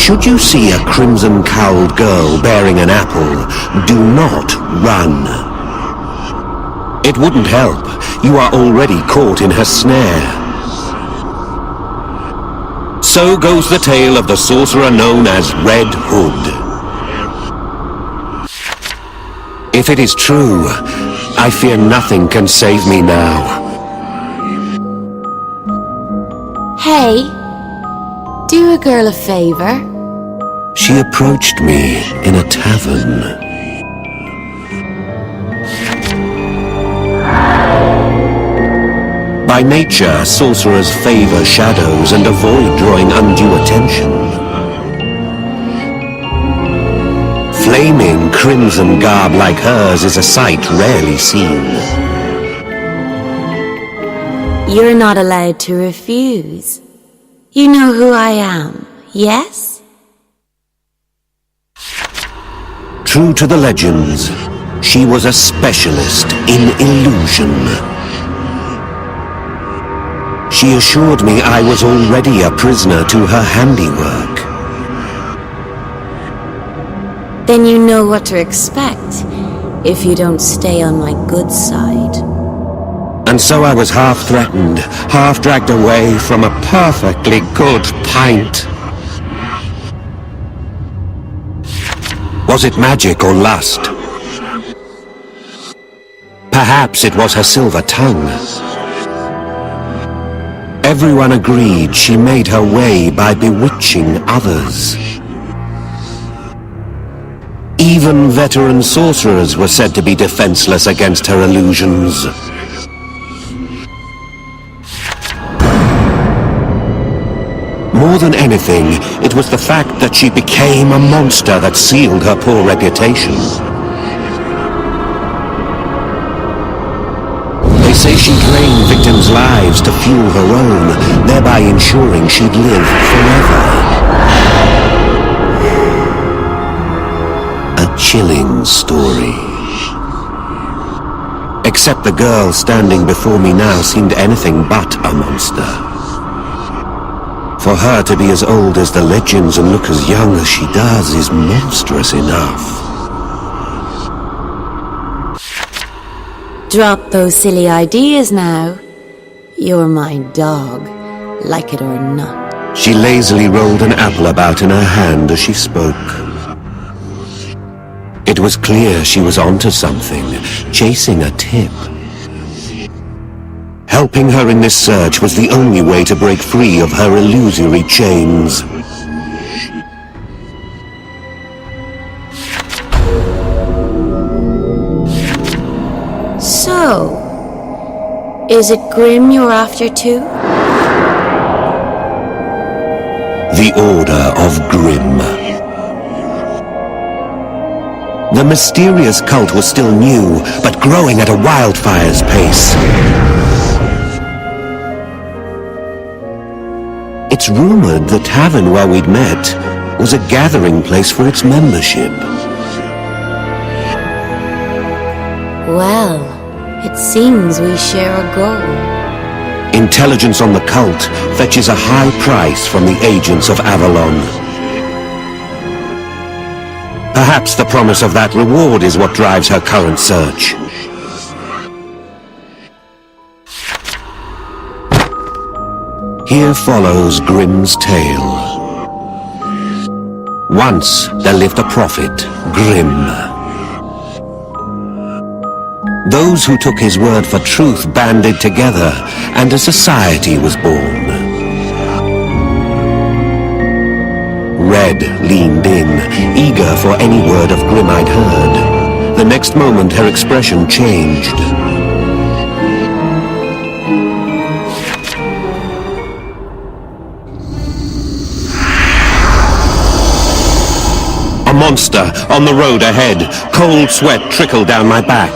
Should you see a crimson-cowled girl bearing an apple, do not run. It wouldn't help. You are already caught in her snare. So goes the tale of the sorcerer known as Red Hood. If it is true, I fear nothing can save me now. Hey, do a girl a favor. She approached me in a tavern. By nature, sorcerers favor shadows and avoid drawing undue attention. Flaming crimson garb like hers is a sight rarely seen. You're not allowed to refuse. You know who I am, yes? True to the legends, she was a specialist in illusion. She assured me I was already a prisoner to her handiwork. Then you know what to expect if you don't stay on my good side. And so I was half threatened, half dragged away from a perfectly good pint. Was it magic or lust? Perhaps it was her silver tongue. Everyone agreed she made her way by bewitching others. Even veteran sorcerers were said to be defenseless against her illusions. More than anything, it was the fact that she became a monster that sealed her poor reputation. They say she drained victims' lives to fuel her own, thereby ensuring she'd live forever. A chilling story. Except the girl standing before me now seemed anything but a monster. For her to be as old as the legends and look as young as she does is monstrous enough. Drop those silly ideas now. You're my dog, like it or not. She lazily rolled an apple about in her hand as she spoke. It was clear she was onto something, chasing a tip. Helping her in this search was the only way to break free of her illusory chains. So, is it Grimm you're after too? The Order of Grimm. The mysterious cult was still new, but growing at a wildfire's pace. It's rumored the tavern where we'd met was a gathering place for its membership. Well, it seems we share a goal. Intelligence on the cult fetches a high price from the agents of Avalon. Perhaps the promise of that reward is what drives her current search. Here follows Grimm's tale. Once there lived a prophet, Grimm. Those who took his word for truth banded together, and a society was born. Red leaned in, eager for any word of Grimm I'd heard. The next moment her expression changed. A monster on the road ahead. Cold sweat trickled down my back.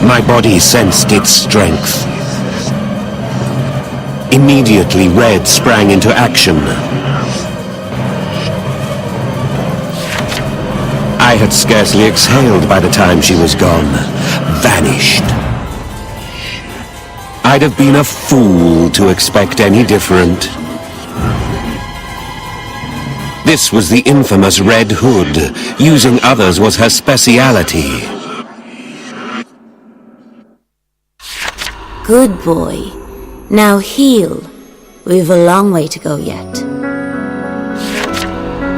My body sensed its strength. Immediately, Red sprang into action. I had scarcely exhaled by the time she was gone. Vanished. I'd have been a fool to expect any different. This was the infamous Red Hood. Using others was her speciality. Good boy. Now heal. We've a long way to go yet.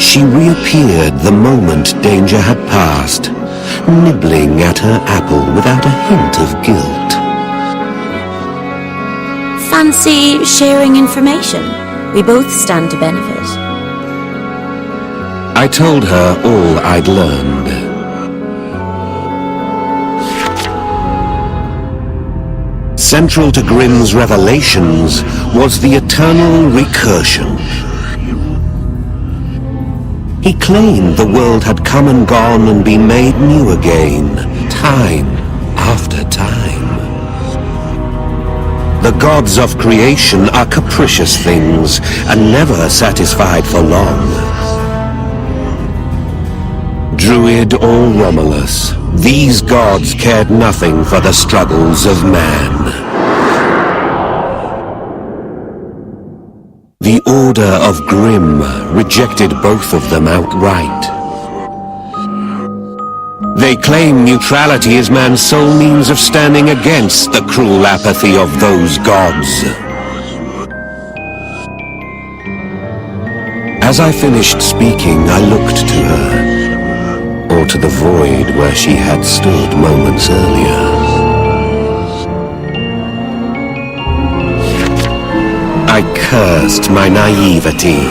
She reappeared the moment danger had passed, nibbling at her apple without a hint of guilt. Fancy sharing information? We both stand to benefit. I told her all I'd learned. Central to Grimm's revelations was the eternal recursion. He claimed the world had come and gone and been made new again, time after time. The gods of creation are capricious things and never satisfied for long. Druid or Romulus, these gods cared nothing for the struggles of man. The Order of Grimm rejected both of them outright. They claim neutrality is man's sole means of standing against the cruel apathy of those gods. As I finished speaking, I looked to her, or to the void where she had stood moments earlier. I cursed my naivety,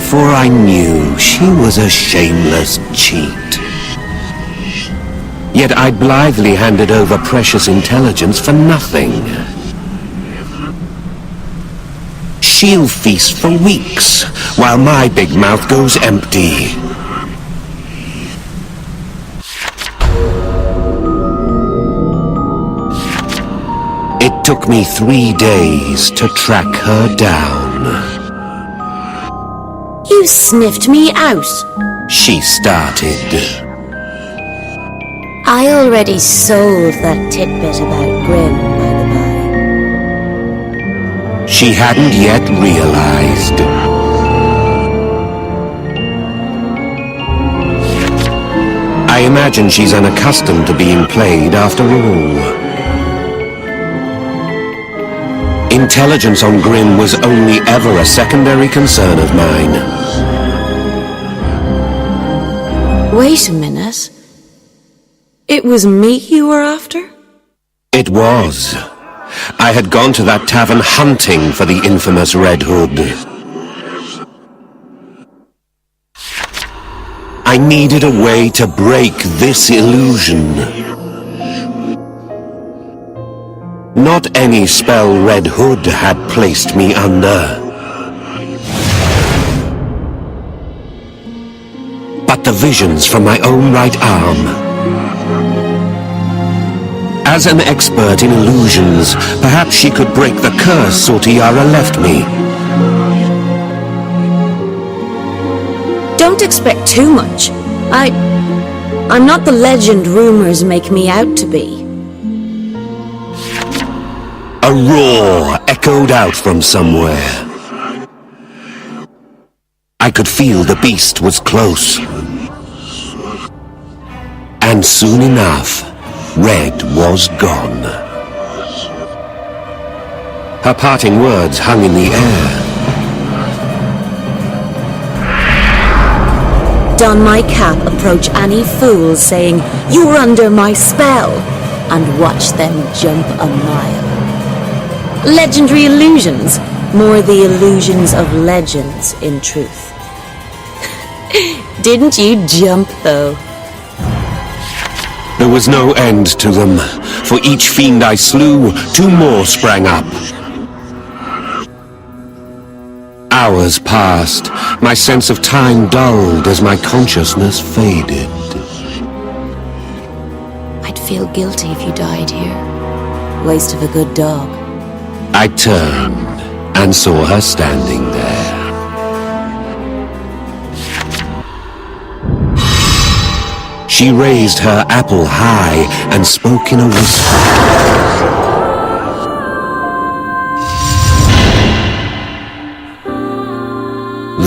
for I knew she was a shameless cheat. Yet I blithely handed over precious intelligence for nothing. She'll feast for weeks, while my big mouth goes empty. It took me 3 days to track her down. You sniffed me out. She started. I already sold that tidbit about Grimm, by the by. She hadn't yet realized. I imagine she's unaccustomed to being played after all. Intelligence on Grimm was only ever a secondary concern of mine. Wait a minute. It was me you were after? It was. I had gone to that tavern hunting for the infamous Red Hood. I needed a way to break this illusion. Not any spell Red Hood had placed me under, but the visions from my own right arm. As an expert in illusions, perhaps she could break the curse Sortiara left me. Don't expect too much. I'm not the legend rumors make me out to be. A roar echoed out from somewhere. I could feel the beast was close. And soon enough, Red was gone. Her parting words hung in the air. Don my cap approach any fool saying, "You're under my spell," and watch them jump a mile. Legendary illusions, more the illusions of legends in truth. Didn't you jump though? There was no end to them. For each fiend I slew, 2 more sprang up. Hours passed. My sense of time dulled as my consciousness faded. I'd feel guilty if you died here. Waste of a good dog. I turned and saw her standing there. She raised her apple high and spoke in a whisper.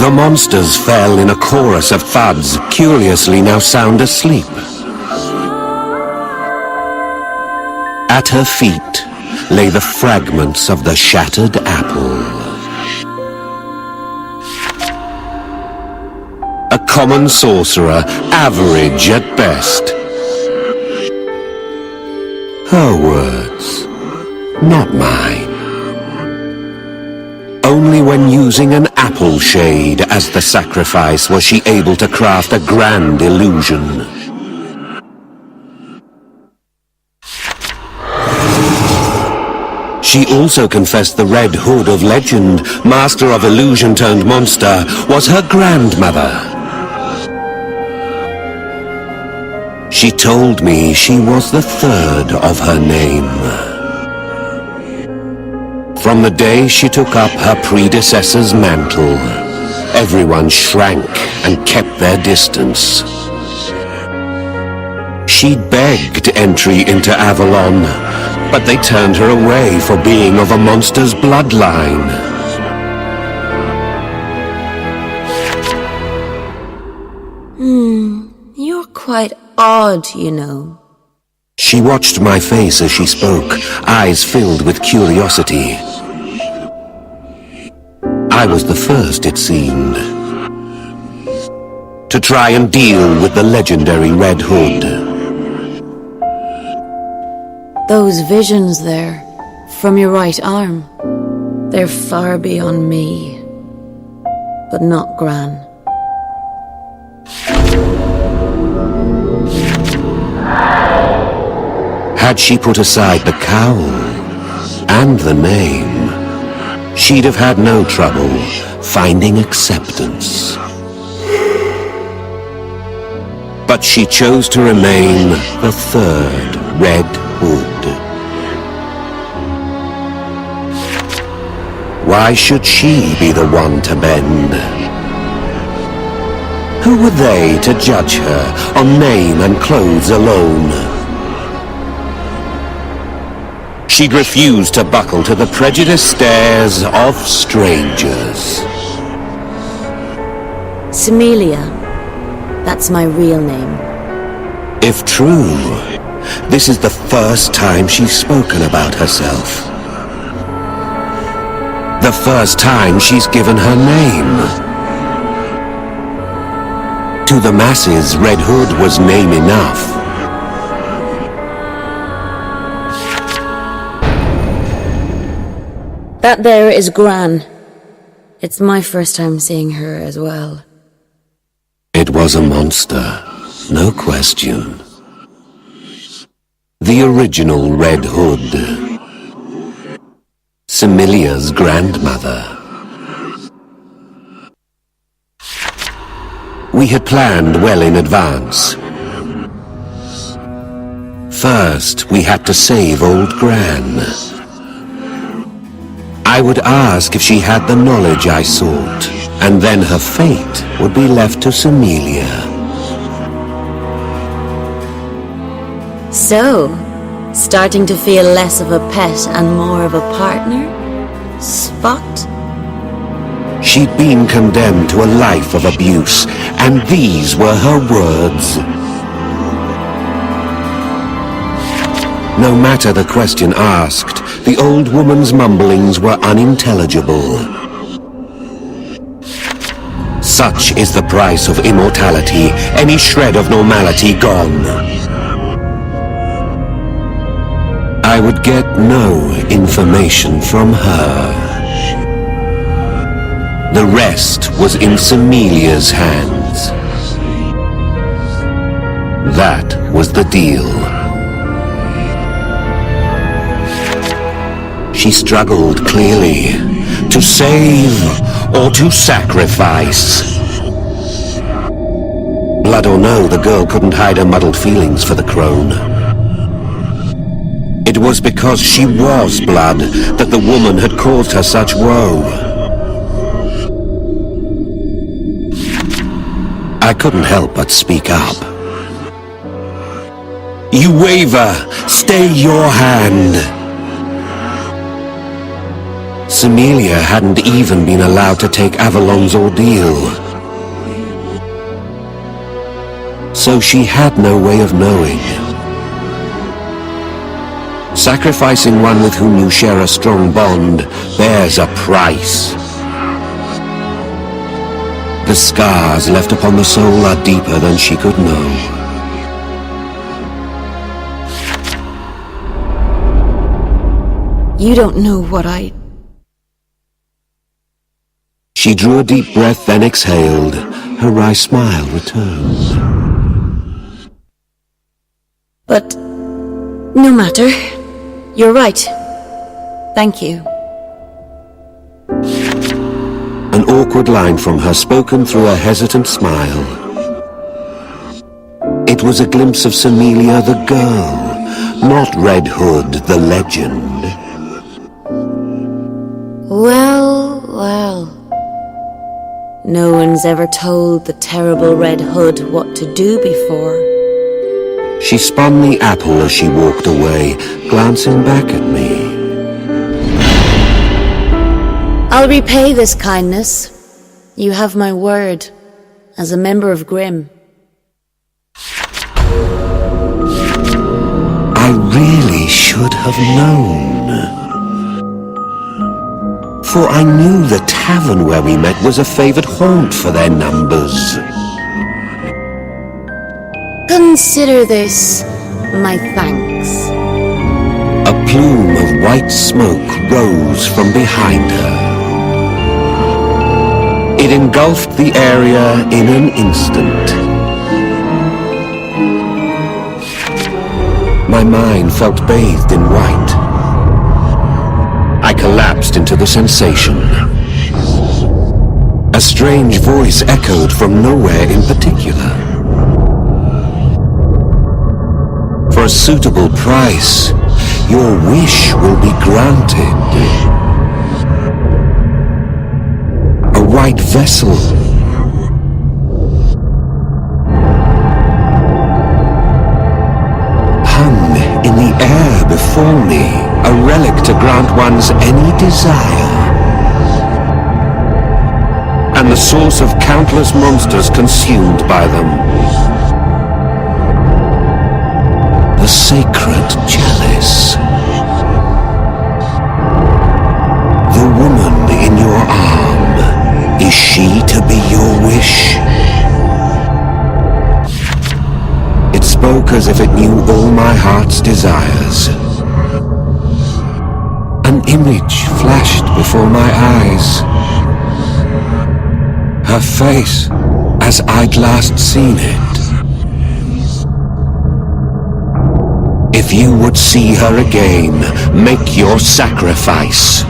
The monsters fell in a chorus of thuds, curiously now sound asleep. At her feet lay the fragments of the shattered apple. A common sorcerer, average at best. Her words, not mine. Only when using an apple shade as the sacrifice was she able to craft a grand illusion. She also confessed the Red Hood of legend, master of illusion turned monster, was her grandmother. She told me she was the third of her name. From the day she took up her predecessor's mantle, everyone shrank and kept their distance. She begged entry into Avalon, but they turned her away for being of a monster's bloodline. You're quite odd, you know. She watched my face as she spoke, eyes filled with curiosity. I was the first, it seemed, to try and deal with the legendary Red Hood. Those visions there, from your right arm, they're far beyond me, but not Gran. Had she put aside the cowl and the name, she'd have had no trouble finding acceptance. But she chose to remain the third Red Hood. Why should she be the one to bend? Who were they to judge her on name and clothes alone? She'd refused to buckle to the prejudiced stares of strangers. Semelia, that's my real name. If true, this is the first time she's spoken about herself. The first time she's given her name. To the masses, Red Hood was name enough. That there is Gran. It's my first time seeing her as well. It was a monster, no question. The original Red Hood. Semelia's grandmother. We had planned well in advance. First, we had to save old Gran. I would ask if she had the knowledge I sought, and then her fate would be left to Semelia. So, starting to feel less of a pet and more of a partner? Spot? She'd been condemned to a life of abuse, and these were her words. No matter the question asked, the old woman's mumblings were unintelligible. Such is the price of immortality, any shred of normality gone. I would get no information from her. The rest was in Semelia's hands. That was the deal. She struggled clearly, to save or to sacrifice. Blood or no, the girl couldn't hide her muddled feelings for the crone. It was because she was blood that the woman had caused her such woe. I couldn't help but speak up. You waver! Stay your hand! Semelia hadn't even been allowed to take Avalon's ordeal. So she had no way of knowing. Sacrificing one with whom you share a strong bond bears a price. The scars left upon the soul are deeper than she could know. You don't know what I... She drew a deep breath, then exhaled. Her wry smile returned. But no matter. You're right. Thank you. An awkward line from her, spoken through a hesitant smile. It was a glimpse of Semelia the girl, not Red Hood the legend. Well, well. No one's ever told the terrible Red Hood what to do before. She spun the apple as she walked away, glancing back at me. I'll repay this kindness. You have my word, as a member of Grimm. I really should have known. For I knew the tavern where we met was a favored haunt for their numbers. Consider this my thanks. A plume of white smoke rose from behind her. It engulfed the area in an instant. My mind felt bathed in white. I collapsed into the sensation. A strange voice echoed from nowhere in particular. For a suitable price, your wish will be granted. A white vessel. Hung in the air before me, a relic to grant one's any desire. And the source of countless monsters consumed by them. The sacred chalice. The woman in your arm, is she to be your wish? It spoke as if it knew all my heart's desires. An image flashed before my eyes. Her face, as I'd last seen it. If you would see her again, make your sacrifice.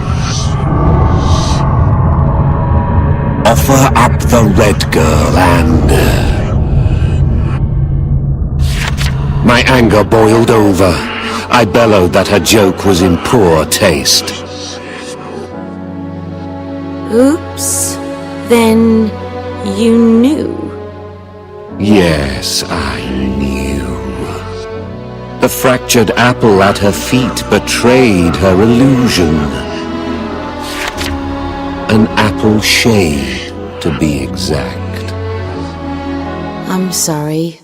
Offer up the Red Girl and... My anger boiled over. I bellowed that her joke was in poor taste. Oops. Then you knew? Yes, I knew. The fractured apple at her feet betrayed her illusion. An apple shade, to be exact. I'm sorry.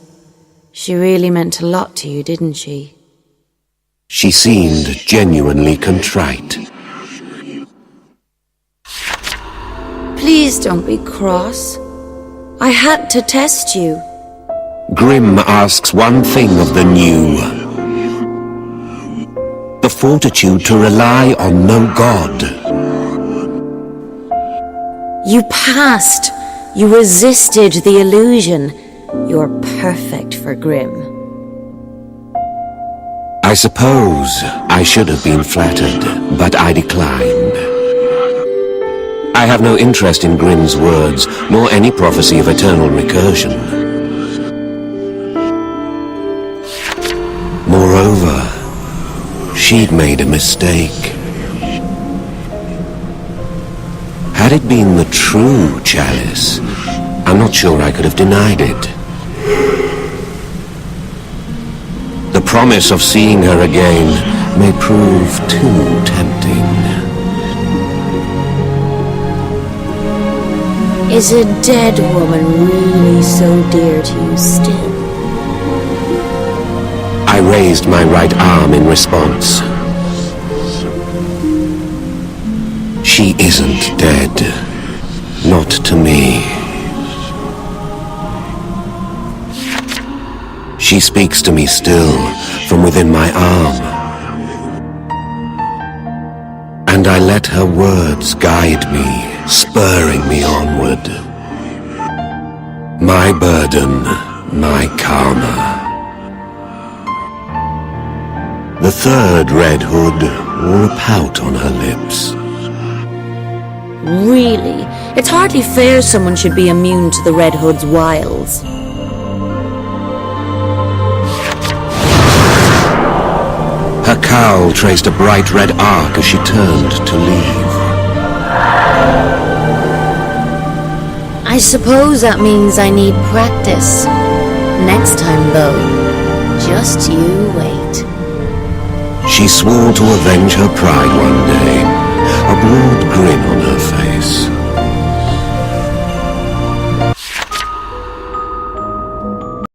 She really meant a lot to you, didn't she? She seemed genuinely contrite. Please don't be cross. I had to test you. Grimm asks one thing of the new. The fortitude to rely on no god. You passed. You resisted the illusion. You're perfect for Grimm. I suppose I should have been flattered, but I declined. I have no interest in Grimm's words, nor any prophecy of eternal recursion. Moreover, she'd made a mistake. Had it been the true chalice, I'm not sure I could have denied it. The promise of seeing her again may prove too tempting. Is a dead woman really so dear to you still? I raised my right arm in response. She isn't dead. Not to me. She speaks to me still, from within my arm. And I let her words guide me, spurring me onward. My burden, my karma. The third Red Hood wore a pout on her lips. Really? It's hardly fair someone should be immune to the Red Hood's wiles. Her cowl traced a bright red arc as she turned to leave. I suppose that means I need practice. Next time, though, just you wait. She swore to avenge her pride one day, a broad grin on